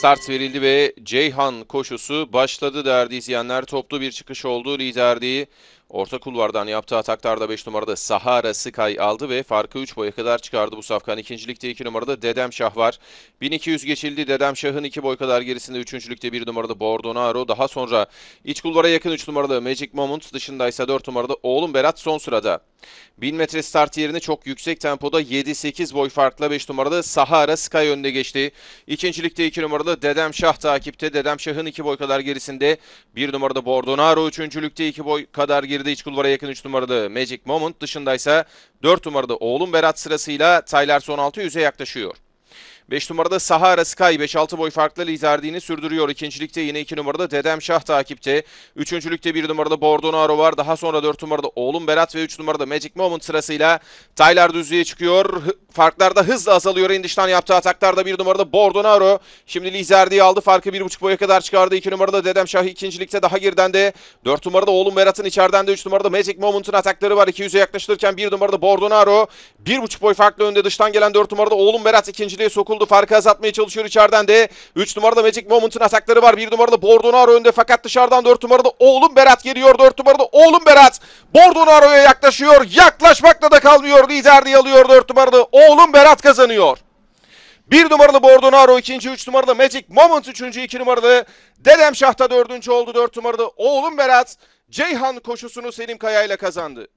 start verildi ve Ceyhan koşusu başladı değerli izleyenler. Toplu bir çıkış oldu. Liderliği orta kulvardan yaptığı ataklarda 5 numarada Sahara Sky aldı ve farkı 3 boya kadar çıkardı bu safkan. İkincilikte 2 numarada Dedemşah var. 1200 geçildi. Dedemşah'ın 2 boy kadar gerisinde 3. 1 numarada Bordonaro. Daha sonra iç kulvara yakın 3 numarada Magic Moment, dışındaysa 4 numarada Oğlum Berat son sırada. 1000 metre start yerini çok yüksek tempoda 7-8 boy farkla 5 numarada Sahara Sky önde geçti. İkincilikte 2 numarada Dedemşah takipte. Dedemşah'ın 2 boy kadar gerisinde 1 numarada Bordonaro. Üçüncülükte 2 boy kadar geride iç kulvara yakın 3 numarada Magic Moment, dışındaysa 4 numarada Oğlum Berat sırasıyla Taylar son 600'e yaklaşıyor. 5 numarada Sahara Sky 5-6 boy farklı liderliğini sürdürüyor. İkincilikte yine 2 numarada Dedemşah takipte. Üçüncülükte 1 numarada Bordonaro var. Daha sonra 4 numarada Oğlum Berat ve 3 numarada Magic Moment sırasıyla Taylar düzlüğe çıkıyor. Farklar da hızla azalıyor. En dıştan yaptığı ataklarda 1 numarada Bordonaro şimdi liderliği aldı. Farkı 1,5 boya kadar çıkardı. 2 numarada Dedemşah ikincilikte, daha geriden de 4 numarada Oğlum Berat'ın, içeriden de 3 numarada Magic Moment'ın atakları var. 200'e yaklaştırırken 1 numarada Bordonaro 1,5 boy farklı önde. Dıştan gelen 4 numarada Oğlum Berat ikinciliğe sokuldu. Farkı azaltmaya çalışıyor içeriden de. 3 numarada Magic Moment'ın atakları var. 1 numarada Bordonaro önde, fakat dışarıdan 4 numarada Oğlum Berat geliyor. 4 numarada Oğlum Berat Bordonaro'ya yaklaşıyor. Yaklaşmakla da kalmıyor. Liderliği alıyor 4 numarada Oğlum Berat kazanıyor. 1 numaralı Bordonaro ikinci, 3 numarada Magic Moment üçüncü, 2 numaralı Dedemşah'ta dördüncü oldu. 4 numarada Oğlum Berat Ceyhan koşusunu Selim Kaya ile kazandı.